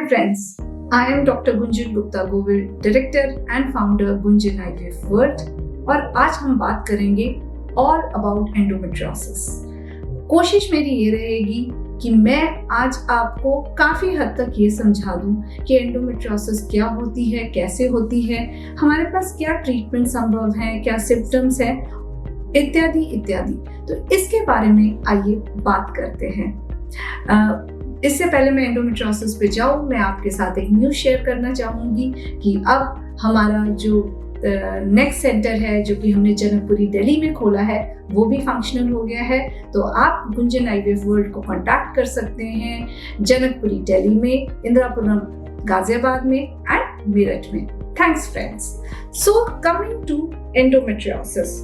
Hi friends, I am Dr. Gunjan Gupta Govil, Director and Founder Gunjan IVF World और आज हम बात करेंगे all about endometriosis। कोशिश मेरी ये रहेगी कि मैं आज आपको काफ़ी हद तक ये समझा दूं कि एंडोमेट्रियोसिस क्या होती है, कैसे होती है, हमारे पास क्या ट्रीटमेंट संभव है, क्या सिम्टम्स हैं, इत्यादि इत्यादि। तो इसके बारे में आइए बात करते हैं। इससे पहले मैं एंडोमेट्रियोसिस पे जाऊँ, मैं आपके साथ एक न्यूज़ शेयर करना चाहूँगी कि अब हमारा जो नेक्स्ट सेंटर है जो कि हमने जनकपुरी दिल्ली में खोला है वो भी फंक्शनल हो गया है। तो आप गुंजन आईवीएफ वर्ल्ड को कांटेक्ट कर सकते हैं जनकपुरी दिल्ली में, इंदिरापुरम गाजियाबाद में एंड मेरठ में। Thanks friends. So coming to endometriosis.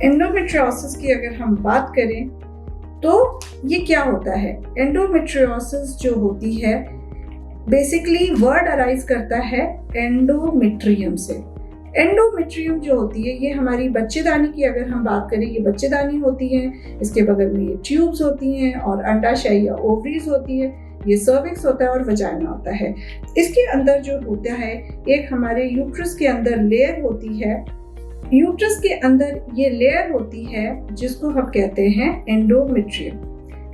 Endometriosis की अगर हम बात करें तो ये क्या होता है? एंडोमेट्रियोसिस जो होती है बेसिकली वर्ड अराइज करता है एंडोमेट्रियम से। एंडोमेट्रियम जो होती है ये हमारी बच्चेदानी की अगर हम बात करें, ये बच्चेदानी होती है, इसके बगल में ये ट्यूब्स होती हैं और अंडाशय या ओवरीज होती है, ये सर्विक्स होता है और वजाइना होता है। इसके अंदर जो होता है एक हमारे यूट्रस के अंदर लेयर होती है। यूट्रस के अंदर ये लेयर होती है जिसको हम कहते हैं एंडोमेट्रियम।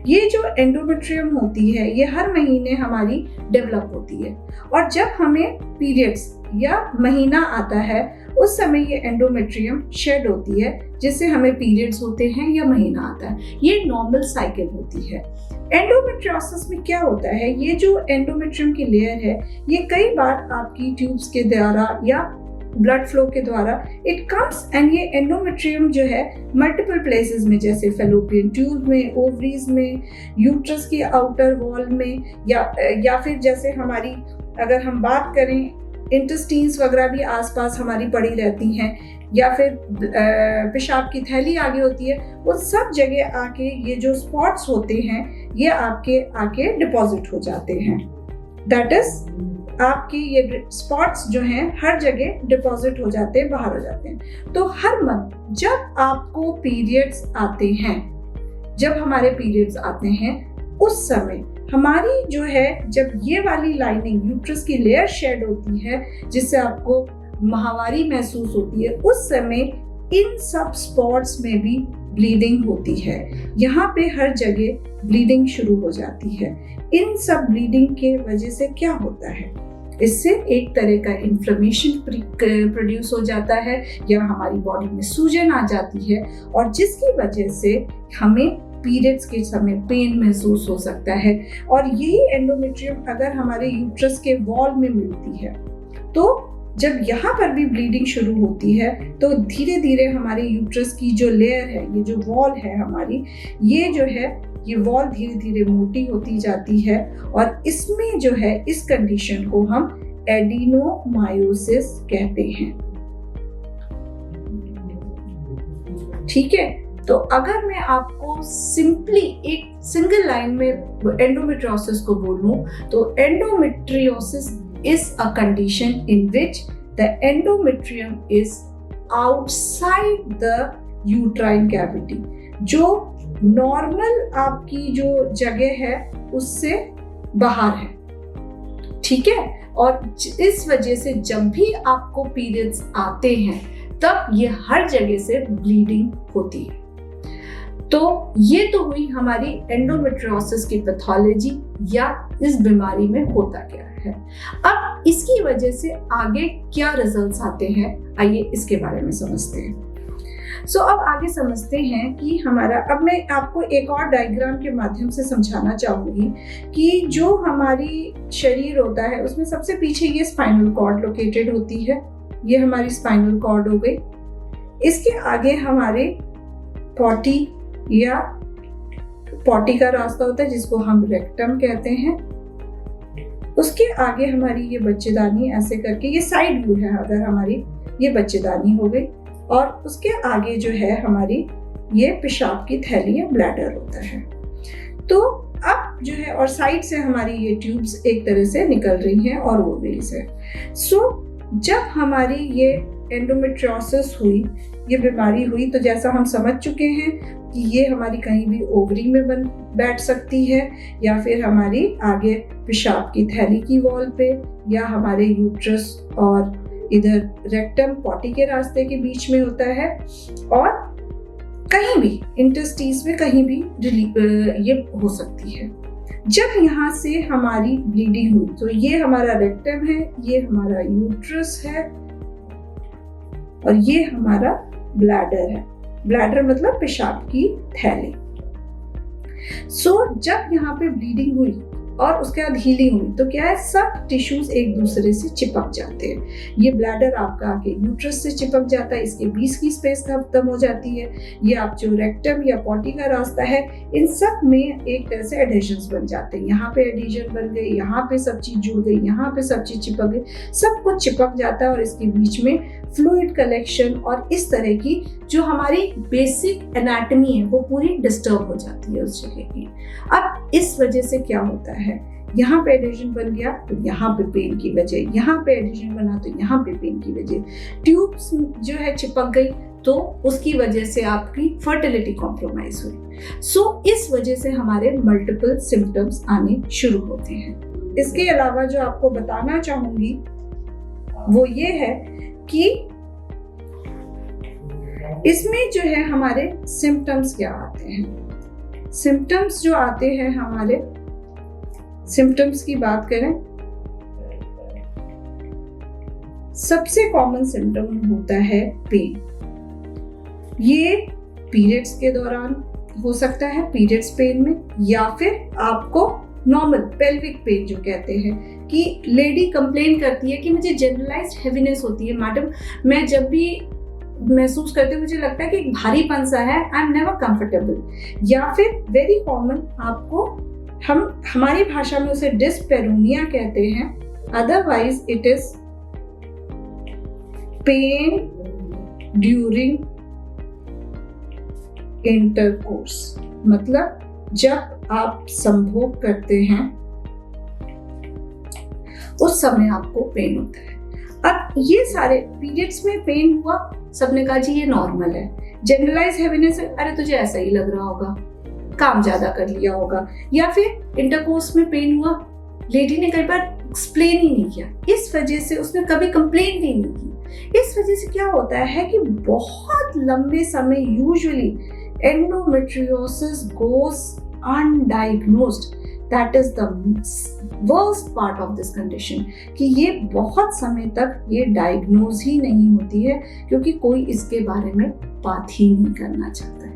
ये जो एंडोमेट्रियम होती है ये हर महीने हमारी डेवलप होती है और जब हमें पीरियड्स या महीना आता है उस समय ये एंडोमेट्रियम शेड होती है जिससे हमें पीरियड्स होते हैं या महीना आता है। ये नॉर्मल साइकिल होती है। एंडोमेट्रियोसिस में क्या होता है, ये जो एंडोमेट्रियम की लेयर है ये कई बार आपकी ट्यूब्स के द्वारा या ब्लड फ्लो के द्वारा इट कम्स एंड ये एंडोमेट्रियम जो है मल्टीपल प्लेसेस में, जैसे फेलोपियन ट्यूब में, ओवरीज में, यूट्रस की आउटर वॉल में या फिर जैसे हमारी अगर हम बात करें इंटेस्टाइन्स वगैरह भी आसपास हमारी पड़ी रहती हैं या फिर पेशाब की थैली आगे होती है, वो सब जगह आके ये जो स्पॉट्स होते हैं ये आपके आके डिपॉजिट हो जाते हैं। दैट इज आपकी ये स्पॉट्स जो हैं हर जगह डिपॉजिट हो जाते हैं, बाहर हो जाते हैं। तो हर मंथ जब आपको पीरियड्स आते हैं, जब हमारे पीरियड्स आते हैं उस समय हमारी जो है जब ये वाली लाइनिंग यूट्रस की लेयर शेड होती है जिससे आपको माहवारी महसूस होती है, उस समय इन सब स्पॉट्स में भी ब्लीडिंग होती है। यहाँ पे हर जगह ब्लीडिंग शुरू हो जाती है। इन सब ब्लीडिंग के वजह से क्या होता है, इससे एक तरह का इन्फ्लेमेशन प्रोड्यूस हो जाता है या हमारी बॉडी में सूजन आ जाती है और जिसकी वजह से हमें पीरियड्स के समय पेन महसूस हो सकता है। और यही एंडोमेट्रियम अगर हमारे यूट्रस के वॉल में मिलती है तो जब यहाँ पर भी ब्लीडिंग शुरू होती है तो धीरे धीरे हमारे यूट्रस की जो लेयर है, ये जो वॉल है हमारी, ये जो है ये वॉल धीरे धीरे मोटी होती जाती है और इसमें जो है इस कंडीशन को हम एडिनोमायोसिस कहते हैं। ठीक है, तो अगर मैं आपको सिंपली एक सिंगल लाइन में एंडोमेट्रियोसिस को बोलूं तो endometriosis is a condition in which the endometrium is outside the uterine cavity, जो नॉर्मल आपकी जो जगह है उससे बाहर है। ठीक है, और इस वजह से जब भी आपको पीरियड्स आते हैं तब ये हर जगह से ब्लीडिंग होती है। तो ये तो हुई हमारी एंडोमेट्रियोसिस की पैथोलॉजी या इस बीमारी में होता क्या है। अब इसकी वजह से आगे क्या रिजल्ट्स आते हैं, आइए इसके बारे में समझते हैं। सो अब आगे समझते हैं कि हमारा, अब मैं आपको एक और डायग्राम के माध्यम से समझाना चाहूंगी कि जो हमारी शरीर होता है उसमें सबसे पीछे ये स्पाइनल कॉर्ड लोकेटेड होती है। ये हमारी स्पाइनल कॉर्ड हो गई। इसके आगे हमारे पॉटी या पॉटी का रास्ता होता है जिसको हम रेक्टम कहते हैं। उसके आगे हमारी ये बच्चेदानी, ऐसे करके ये साइड व्यू है, अगर हमारी ये बच्चेदानी हो गई और उसके आगे जो है हमारी ये पेशाब की थैली या ब्लैडर होता है। तो अब जो है और साइड से हमारी ये ट्यूब्स एक तरह से निकल रही हैं और ओवरीज है। सो जब हमारी ये एंडोमेट्रियोसिस हुई ये बीमारी हुई तो जैसा हम समझ चुके हैं कि ये हमारी कहीं भी ओवरी में बैठ सकती है, या फिर हमारी आगे पेशाब की थैली की वॉल पे, या हमारे यूट्रस और इधर रेक्टम पॉटी के रास्ते के बीच में होता है, और कहीं भी इंटरस्टीस में कहीं भी ये हो सकती है। जब यहाँ से हमारी ब्लीडिंग हुई तो ये हमारा रेक्टम है, ये हमारा यूट्रस है, और ये हमारा ब्लैडर है। ब्लैडर मतलब पेशाब की थैली। जब यहाँ पे ब्लीडिंग हुई और उसके बाद हीलिंग हुई तो क्या है, सब टिश्यूज एक दूसरे से चिपक जाते हैं। ये ब्लैडर आपका आके यूट्रस से चिपक जाता है, इसके बीच की स्पेस खत्म हो जाती है। ये आप जो रेक्टम या पॉटी का रास्ता है, इन सब में एक तरह से एडिशंस बन जाते हैं। यहाँ पे एडिशन बन गई, यहाँ पे सब चीज जुड़ गई, यहाँ पे सब चीज चिपक गई, सब कुछ चिपक जाता है, और इसके बीच में फ्लूइड कलेक्शन और इस तरह की जो हमारी बेसिक एनाटॉमी है वो पूरी डिस्टर्ब हो जाती है उस जगह की। अब इस वजह से क्या होता है, यहाँ पे एडिशन बन गया तो यहाँ पे पेन की वजह, यहाँ पे एडिशन बना तो यहाँ पे पेन की वजह, ट्यूब्स जो है चिपक गई तो उसकी वजह से आपकी फर्टिलिटी कॉम्प्रोमाइज हुई। इस वजह से हमारे मल्टीपल सिम्टम्स आने शुरू होते हैं। इसके अलावा जो आपको बताना चाहूंगी वो ये है कि इसमें जो है हमारे सिम्टम्स क्या आते हैं। सिम्टम्स जो आते हैं, हमारे सिम्टम्स की बात करें, सबसे कॉमन सिम्टम होता है पेन। ये पीरियड्स के दौरान हो सकता है, पीरियड्स पेन में, या फिर आपको नॉर्मल पेल्विक पेन जो कहते हैं, कि लेडी कंप्लेन करती है कि मुझे जनरलाइज्ड हेवीनेस होती है मैडम, मैं जब भी महसूस करती हूँ मुझे लगता है कि भारीपन सा है, आई एम नेवर कंफर्टेबल। या फिर वेरी कॉमन आपको, हम हमारी भाषा में उसे डिस्पेरोनिया कहते हैं, otherwise it is pen during intercourse, मतलब जब आप संभोग करते हैं उस समय आपको पेन होता है। अब ये सारे पीरियड्स में पेन हुआ, सबने कहा जी ये नॉर्मल है। जनरलाइज हैवीनेस, अरे तुझे ऐसा ही लग रहा होगा, काम ज्यादा कर लिया होगा। या फिर इंटरकोर्स में पेन हुआ, लेडी ने कई बार एक्सप्लेन ही नहीं किया, इस वजह से उसने कभी कंप्लेन भी नहीं की। इस वजह से क्या होता है कि बहुत लंबे समय usually endometriosis goes undiagnosed. That is the worst part of this condition, कि ये बहुत समय तक ये डायग्नोज ही नहीं होती है, क्योंकि कोई इसके बारे में बात ही नहीं करना चाहता है।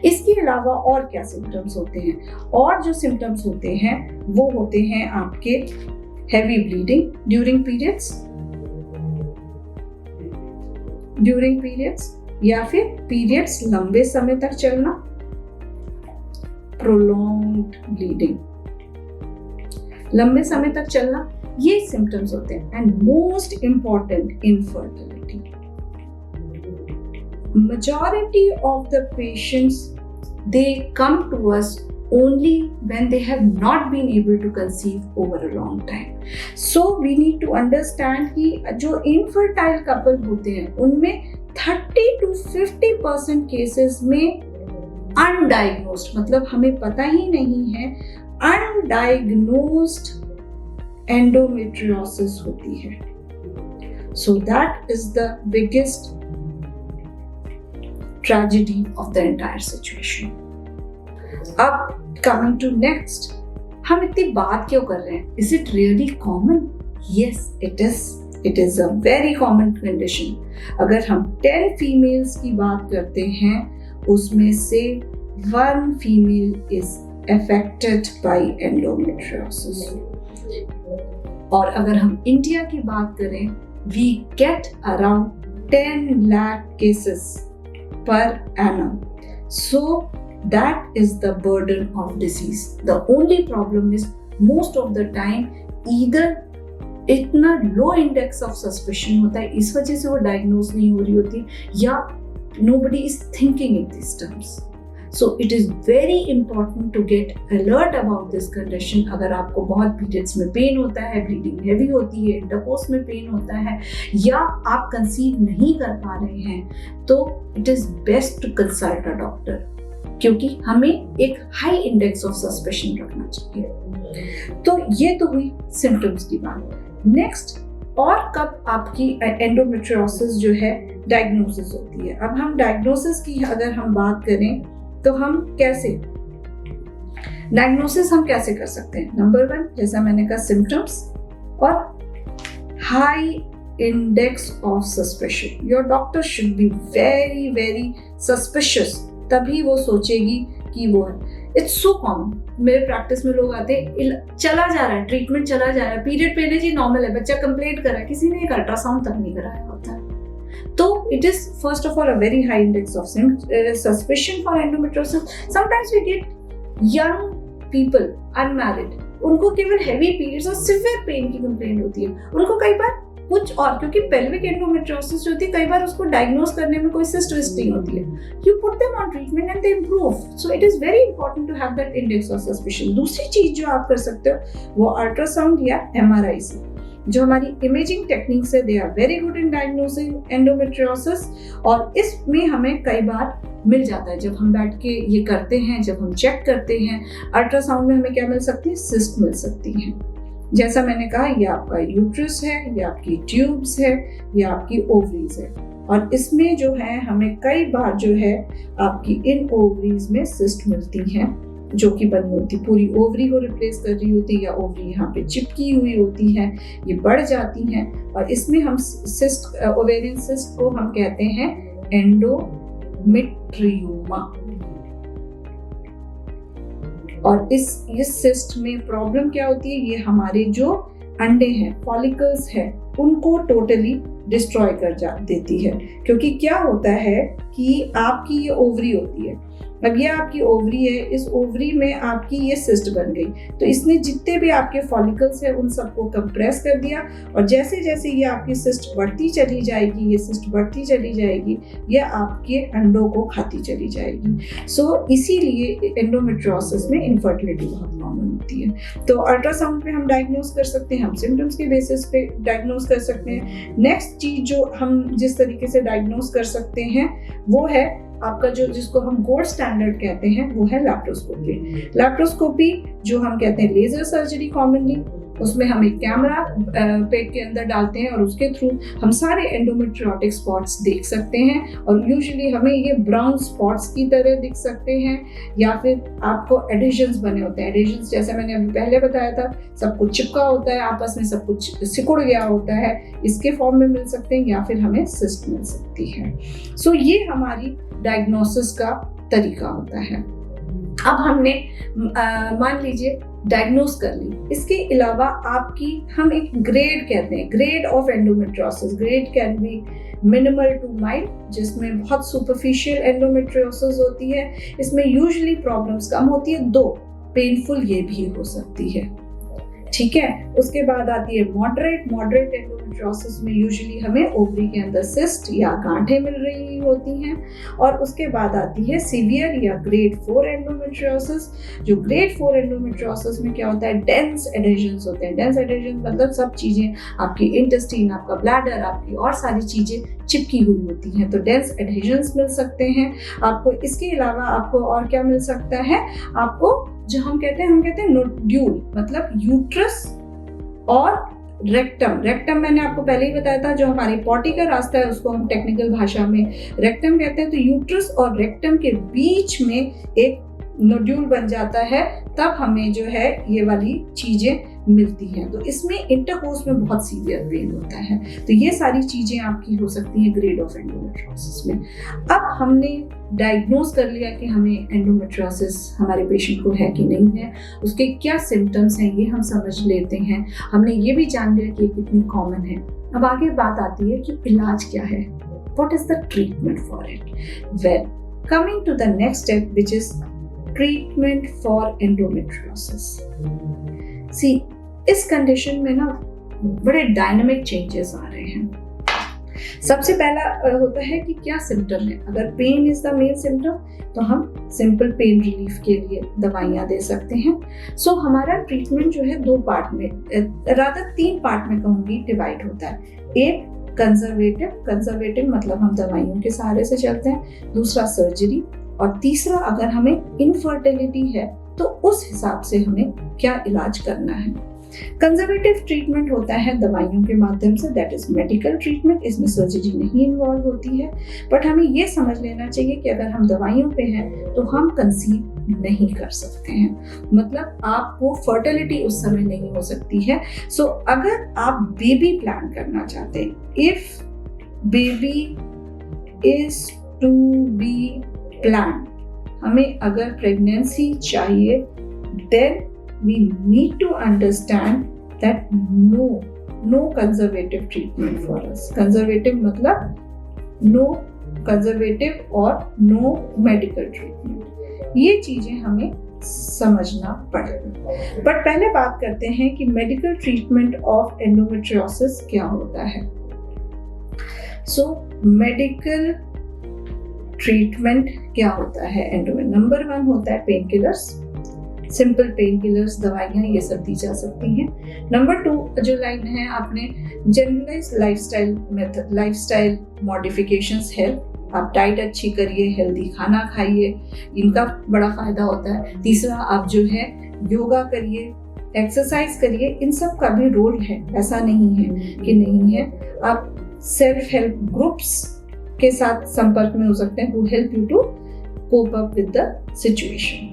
इसके अलावा और क्या सिम्टम्स होते हैं, और जो सिम्टम्स होते हैं वो होते हैं आपके हेवी ब्लीडिंग ड्यूरिंग पीरियड्स, या फिर पीरियड्स लंबे समय तक चलना, प्रोलॉन्ग्ड ब्लीडिंग, लंबे समय तक चलना, ये सिम्टम्स होते हैं। And most important, infertility. majority of the patients, they come to us only when they have not been able to conceive over a long time. So we need to understand कि जो infertile couple होते हैं उनमें 30 to 50% cases में undiagnosed, मतलब हमें पता ही नहीं है, undiagnosed endometriosis होती है. So that is the biggest tragedy of the entire situation. अब coming to next, हम इतनी बात क्यों कर रहे हैं? Is it really common? Yes, it is. It is a very common condition. अगर हम 10 females की बात करते हैं, उसमें से 1 female is affected by endometriosis. और अगर हम इंडिया की बात करें, we get around 10 lakh cases per annum. So that is the burden of disease. The only problem is most of the time either इतना लो इंडेक्स ऑफ सस्पेशन होता है, इस वजह से वो डायग्नोज नहीं हो रही होती, या nobody is thinking in these terms. So it is very important to get alert about this condition. अगर आपको बहुत पीरियड्स में पेन होता है, ब्लीडिंग हैवी होती है, इंटरकोर्स में पेन होता है, या आप कंसीव नहीं कर पा रहे हैं, तो it is best to consult a doctor, क्योंकि हमें एक हाई इंडेक्स ऑफ सस्पेशन रखना चाहिए। तो ये तो हुई सिम्टम्स की बात। नेक्स्ट, और कब आपकी एंडोमेट्रियोसिस जो है डायग्नोसिस होती है। अब हम डायग्नोसिस की अगर हम बात करें तो हम कैसे डायग्नोसिस कैसे कर सकते हैं। नंबर 1, जैसा मैंने कहा, सिम्टम्स और high index of suspicion. Your doctor should be very very suspicious, तभी वो सोचेगी कि वो है। इट्स सो कॉमन, मेरे प्रैक्टिस में लोग आते हैं, चला जा रहा है, ट्रीटमेंट चला जा रहा है, पीरियड पेन है जी, नॉर्मल है, बच्चा कंप्लेंट कर रहा है, किसी ने एक अल्ट्रासाउंड तक नहीं कराया होता है। तो it is first of all a very high index of suspicion for endometriosis. Sometimes we get young people unmarried, उनको केवल हैवी पीरियड्स और सिवियर पेन की कंप्लेंट होती है। उनको कई बार कुछ और, क्योंकि पेल्विक एंडोमेट्रियोसिस जो होती है, कई बार उसको डायग्नोज करने में कोई सिस्ट विस्ट नहीं होती है। You put them on treatment and they improve. So it is very important to have that index of suspicion. दूसरी चीज जो आप कर सकते हो वो अल्ट्रासाउंड या MRI से, जो हमारी इमेजिंग टेक्निक्स है, they are very good in diagnosing endometriosis. और इसमें हमें कई बार मिल जाता है, जब हम बैठ के ये करते हैं, जब हम चेक करते हैं, अल्ट्रासाउंड में हमें क्या मिल सकती है, सिस्ट मिल सकती है। जैसा मैंने कहा, ये आपका यूट्रस है, ये आपकी ट्यूब्स है, ये आपकी ओवरीज है। और इसमें जो है हमें कई बार जो है आपकी इन ओवरीज में सिस्ट मिलती हैं, जो कि बनी होती, पूरी ओवरी को रिप्लेस कर रही होती है, या ओवरी यहाँ पे चिपकी हुई होती है, ये बढ़ जाती हैं। और इसमें हम सिस्ट, ओवेरियन सिस्ट को हम कहते हैं एंडोमेट्रियोमा। और इस सिस्ट में प्रॉब्लम क्या होती है, ये हमारे जो अंडे हैं, फॉलिकल्स हैं, उनको टोटली डिस्ट्रॉय कर देती है। क्योंकि क्या होता है कि आपकी ये ओवरी होती है, अब ये आपकी ओवरी है, इस ओवरी में आपकी ये सिस्ट बन गई, तो इसने जितने भी आपके फॉलिकल्स हैं उन सबको कंप्रेस कर दिया। और जैसे जैसे ये आपकी सिस्ट बढ़ती चली जाएगी, ये सिस्ट बढ़ती चली जाएगी, ये आपके अंडों को खाती चली जाएगी। सो इसीलिए एंडोमेट्रियोसिस में इनफर्टिलिटी बहुत कॉमन होती है। तो अल्ट्रासाउंड पे हम डायग्नोज कर सकते हैं, हम सिम्टम्स के बेसिस पे डायग्नोज कर सकते हैं। नेक्स्ट चीज जो हम जिस तरीके से डायग्नोज कर सकते हैं वो है आपका जो, जिसको हम गोल्ड स्टैंडर्ड कहते हैं, वो है लैप्रोस्कोपी। लैप्रोस्कोपी जो हम कहते हैं लेजर सर्जरी कॉमनली, उसमें हम एक कैमरा पेट के अंदर डालते हैं और उसके थ्रू हम सारे एंडोमेट्रियोटिक स्पॉट्स देख सकते हैं। और यूजुअली हमें ये ब्राउन स्पॉट्स की तरह दिख सकते हैं, या फिर आपको एडिशंस बने होते हैं। एडिशंस जैसे मैंने अभी पहले बताया था, सब कुछ चिपका होता है आपस में, सब कुछ सिकुड़ गया होता है, इसके फॉर्म में मिल सकते हैं, या फिर हमें सिस्ट मिल सकती है। सो ये हमारी डायग्नोसिस का तरीका होता है। अब हमने मान लीजिए डायग्नोस कर ली, इसके अलावा आपकी, हम एक ग्रेड कहते हैं, grade of endometriosis. Grade can be minimal to mild, जिसमें बहुत सुपरफिशियल एंडोमेट्रियोसिस होती है, इसमें यूजुअली प्रॉब्लम्स कम होती है, दो पेनफुल ये भी हो सकती है, ठीक है। उसके बाद आती है मॉडरेट एंडोमेट्रियोसिस में यूजुअली हमें ओवरी के अंदर सिस्ट या गांठें मिल रही होती हैं। और उसके बाद आती है सीवियर या ग्रेड 4 एंडोमेट्रियोसिस। जो ग्रेड 4 एंडोमेट्रियोसिस में क्या होता है, डेंस एडेशंस होते हैं। डेंस एडेशंस मतलब सब चीजें, आपकी इंटेस्टाइन, आपका ब्लैडर, आपकी और सारी चीजें चिपकी हुई होती हैं, तो डेंस एडेशंस मिल सकते हैं आपको। इसके अलावा आपको और क्या मिल सकता है, आपको जो हम कहते हैं नोड्यूल, मतलब यूट्रस और रेक्टम मैंने आपको पहले ही बताया था, जो हमारी पॉटी का रास्ता है उसको हम टेक्निकल भाषा में रेक्टम कहते हैं। तो यूट्रस और रेक्टम के बीच में एक नोड्यूल बन जाता है, तब हमें जो है ये वाली चीजें मिलती हैं। तो इसमें इंटरकोर्स में बहुत सीवियर पेन होता है। तो ये सारी चीजें आपकी हो सकती हैं ग्रेड ऑफ एंडोमेट्रियोसिस में। अब हमने डायग्नोज कर लिया कि हमें एंडोमेट्रियोसिस हमारे पेशेंट को है कि नहीं है, उसके क्या सिम्टम्स हैं ये हम समझ लेते हैं, हमने ये भी जान लिया कि ये कितनी कॉमन है। अब आगे बात आती है कि इलाज क्या है, what is the treatment for it. Well, coming to the next step which is treatment for endometriosis. See, इस कंडीशन में ना बड़े डायनामिक चेंजेस आ रहे हैं। सबसे पहला होता है कि क्या सिम्टम है। अगर pain is the main symptom तो हम सिंपल पेन रिलीफ के लिए दवाइयाँ दे सकते हैं। सो हमारा ट्रीटमेंट जो है 2 पार्ट में, रादर 3 पार्ट में कहूँगी, डिवाइड होता है। एक कंजर्वेटिव मतलब हम दवाइयों के सहारे से चलते हैं, दूसरा सर्जरी, और तीसरा अगर हमें इनफर्टिलिटी है तो उस हिसाब से हमें क्या इलाज करना है। कंजर्वेटिव ट्रीटमेंट होता है दवाइयों के माध्यम से, दैट इज मेडिकल ट्रीटमेंट, इसमें सर्जरी नहीं इन्वॉल्व होती है। बट हमें ये समझ लेना चाहिए कि अगर हम दवाइयों पे हैं तो हम कंसीव नहीं कर सकते हैं, मतलब आपको फर्टिलिटी उस समय नहीं हो सकती है। सो अगर आप बेबी प्लान करना चाहते हैं, if baby is to be plan, हमें अगर प्रेगनेंसी चाहिए, then we need to understand that no conservative treatment for us. Conservative मतलब no conservative और no medical treatment, ये चीजें हमें समझना पड़ेगा। बट पहले बात करते हैं कि मेडिकल ट्रीटमेंट ऑफ एंडोमेट्रियोसिस क्या होता है। सो मेडिकल ट्रीटमेंट क्या होता है एंडोमेट्रियोसिस? नंबर 1 होता है pain killers, simple pain killers, दवाइयाँ ये सब दी जा सकती हैं। नंबर 2 जो लाइन है, आपने जनरलाइज लाइफस्टाइल मॉडिफिकेशंस हेल्प, आप डाइट अच्छी करिए, हेल्दी खाना खाइए, इनका बड़ा फायदा होता है। तीसरा, आप जो है योगा करिए, एक्सरसाइज करिए, इन सब का भी रोल है, ऐसा नहीं है कि नहीं है। आप सेल्फ हेल्प ग्रुप्स के साथ संपर्क में हो सकते हैं, who help you to cope up with the situation।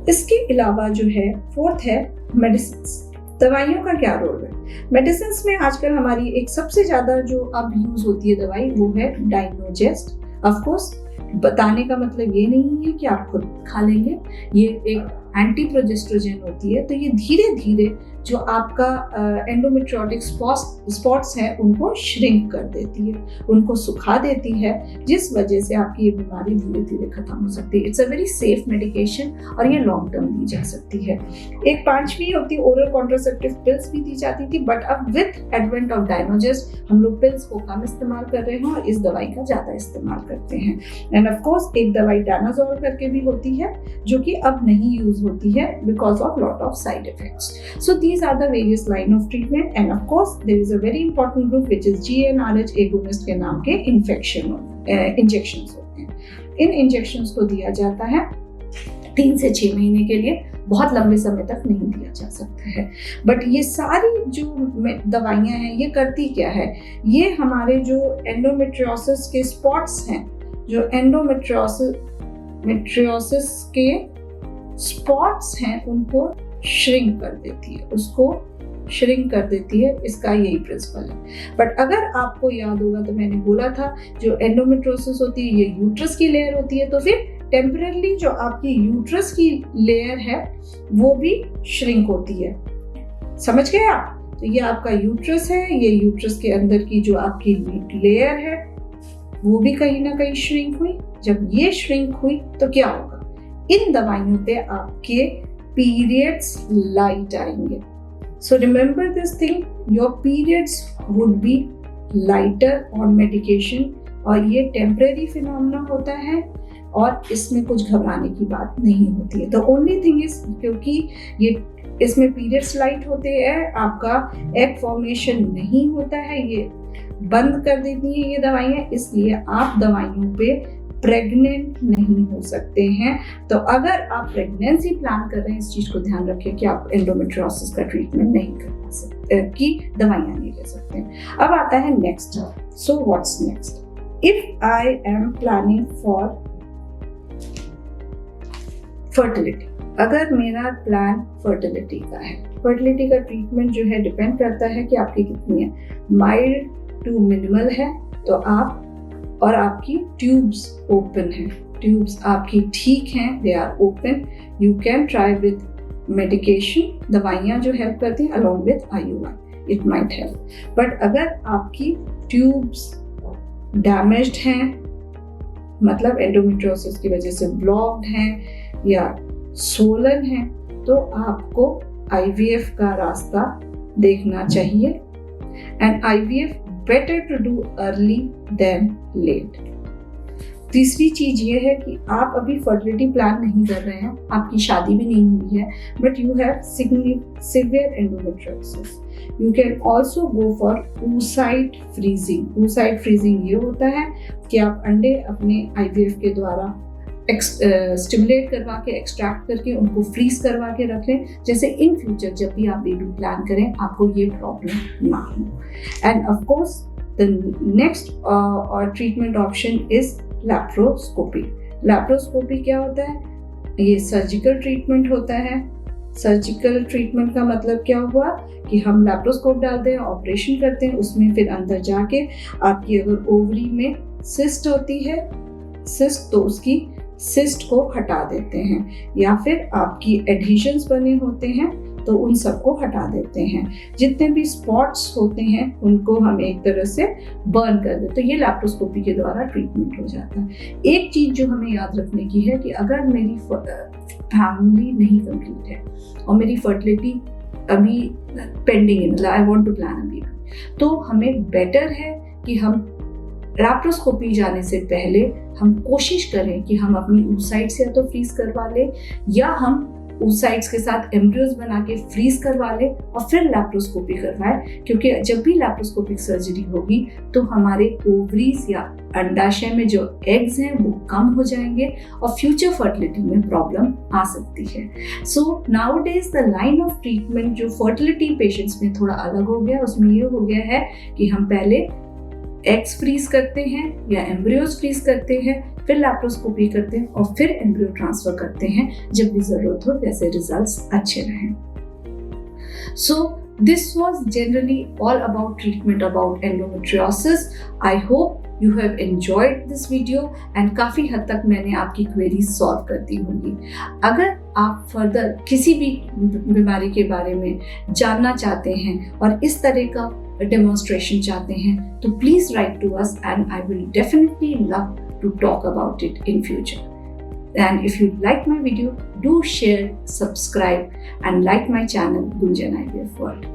इसके अलावा जो है 4th है मेडिसिन्स। दवाइयों का क्या रोल है? मेडिसिन्स में आजकल हमारी एक सबसे ज्यादा जो अब यूज होती है दवाई, वो है डाइनोजेस्ट। ऑफ कोर्स बताने का मतलब ये नहीं है कि आप खुद खा लेंगे, ये एक एंटी प्रोजेस्ट्रोजन होती है, तो ये धीरे धीरे जो आपका एंडोमेट्रियोटिक स्पॉट्स हैं उनको श्रिंक कर देती है, उनको सुखा देती है, जिस वजह से आपकी ये बीमारी धीरे धीरे खत्म हो सकती है। It's a very safe medication और ये लॉन्ग टर्म दी जा सकती है। एक 5वीं होती है ओरल कॉन्ट्रासेप्टिव पिल्स भी दी जाती थी, बट अब विद एडवेंट ऑफ डायनोजेस्ट हम लोग पिल्स को कम इस्तेमाल कर रहे हैं और इस दवाई का ज्यादा इस्तेमाल करते हैं। एंड ऑफ कोर्स एक दवाई डानाजोल करके भी होती है, जो कि अब नहीं यूज होती है because of lot of side effects. So these are the various line of treatment, and of course there is a very important group which is GnRH agonist के नाम के इंजेक्शंस होते हैं। इन इंजेक्शंस को दिया जाता है 3 से 6 महीने के लिए, बहुत लंबे समय तक नहीं दिया जा सकता है। बट ये सारी जो दवाइयाँ हैं ये करती क्या है, ये हमारे जो एंडोमेट्रियोसिस के स्पॉट्स हैं, जो एंडोमेट्रियोसिस के स्पॉट्स हैं उनको श्रिंक कर देती है, उसको श्रिंक कर देती है। इसका यही प्रिंसिपल है। बट अगर आपको याद होगा तो मैंने बोला था जो एंडोमेट्रियोसिस होती है ये यूट्रस की लेयर होती है, तो फिर टेम्परेली जो आपकी यूट्रस की लेयर है वो भी श्रिंक होती है। समझ गए आप? तो ये आपका यूट्रस है, ये यूट्रस के अंदर की जो आपकी लेयर है वो भी कहीं ना कहीं श्रिंक हुई। जब ये श्रिंक हुई तो क्या होगा, इन दवाइयों पे आपके periods light आएंगे। So remember this thing, your periods would be lighter on medication, और ये temporary phenomena होता है और इसमें कुछ घबराने की बात नहीं होती है। The only thing is क्योंकि ये इसमें periods light होते हैं, आपका egg formation नहीं होता है, ये बंद कर देती है ये दवाइयाँ, इसलिए आप दवाइयों पे प्रेग्नेंट नहीं हो सकते हैं। तो अगर आप प्रेगनेंसी प्लान कर रहे हैं, इस चीज को ध्यान रखें कि आप एंडोमेट्रियोसिस का ट्रीटमेंट नहीं कर सकते, कि दवाइयां नहीं ले सकते। अब आता है next. So what's next? If I am planning for fertility, अगर मेरा प्लान फर्टिलिटी का है, फर्टिलिटी का ट्रीटमेंट जो है डिपेंड करता है कि आपकी कितनी है, माइल्ड टू मिनिमल है तो आप, और आपकी ट्यूब्स ओपन है, ट्यूब्स आपकी ठीक हैं, they are open, you can try with medication, दवाइयाँ जो हेल्प करती हैं along with IUI, it might help. But अगर आपकी ट्यूब्स डैमेज्ड हैं, मतलब एंडोमेट्रियोसिस की वजह से ब्लॉक्ड हैं या सोलन हैं, तो आपको IVF का रास्ता देखना चाहिए। And IVF better to do early than late. तीसरी चीज ये है कि आप अभी फर्टिलिटी प्लान नहीं कर रहे हैं, आपकी शादी भी नहीं हुई है, but you have severe endometriosis, you can also go for oocyte freezing. oocyte freezing ये होता है कि आप अंडे अपने IVF के द्वारा स्टिमुलेट करवा के, एक्सट्रैक्ट करके उनको फ्रीज करवा के रख लें, जैसे इन फ्यूचर जब भी आप बेबी प्लान करें आपको ये प्रॉब्लम ना हो. And of course the next और treatment option is laparoscopy. Laparoscopy क्या होता है? ये सर्जिकल ट्रीटमेंट होता है. सर्जिकल ट्रीटमेंट का मतलब क्या हुआ कि हम लैप्रोस्कोप डालते हैं, ऑपरेशन करते हैं, उसमें फिर अंदर जाके आपकी अगर ओवरी में सिस्ट होती है, सिस्ट, तो उसकी सिस्ट को हटा देते हैं, या फिर आपकी एडहेशंस बने होते हैं तो उन सबको हटा देते हैं. जितने भी स्पॉट्स होते हैं उनको हम एक तरह से बर्न कर देते हैं. तो ये लैप्रोस्कोपी के द्वारा ट्रीटमेंट हो जाता है. एक चीज जो हमें याद रखने की है कि अगर मेरी फैमिली नहीं कंप्लीट है और मेरी फर्टिलिटी अभी पेंडिंग है, मतलब I want to plan a baby, तो हमें बेटर है कि हम लैप्रोस्कोपी जाने से पहले हम कोशिश करें कि हम अपनी oocytes या तो फ्रीज करवा लें, या हम oocytes के साथ एम्ब्रियोज बना के फ्रीज करवा लें और फिर लैप्रोस्कोपी करवाएं. क्योंकि जब भी लैप्रोस्कोपिक सर्जरी होगी तो हमारे ओवरीज या अंडाशय में जो एग्स हैं वो कम हो जाएंगे और फ्यूचर फर्टिलिटी में प्रॉब्लम आ सकती है. So nowadays the line of treatment जो फर्टिलिटी पेशेंट्स में थोड़ा अलग हो गया, उसमें ये हो गया है कि हम पहले एग्स फ्रीज करते हैं या एम्ब्रियोज फ्रीज करते हैं, फिर लैप्रोस्कोपी करते हैं और फिर एम्ब्रियो ट्रांसफर करते हैं जब भी जरूरत हो, जैसे रिजल्ट्स अच्छे रहें. So this was generally all about treatment about endometriosis. I hope you have enjoyed this video and काफ़ी हद तक मैंने आपकी क्वेरी सॉल्व कर दी होंगी. अगर आप फर्दर किसी भी बीमारी के बारे में जानना चाहते हैं और इस तरह का डेमोन्स्ट्रेशन चाहते हैं तो please write to us and I will definitely love to talk about it in future. And if you like my video, do share, subscribe and like my channel Gunjan IVF World.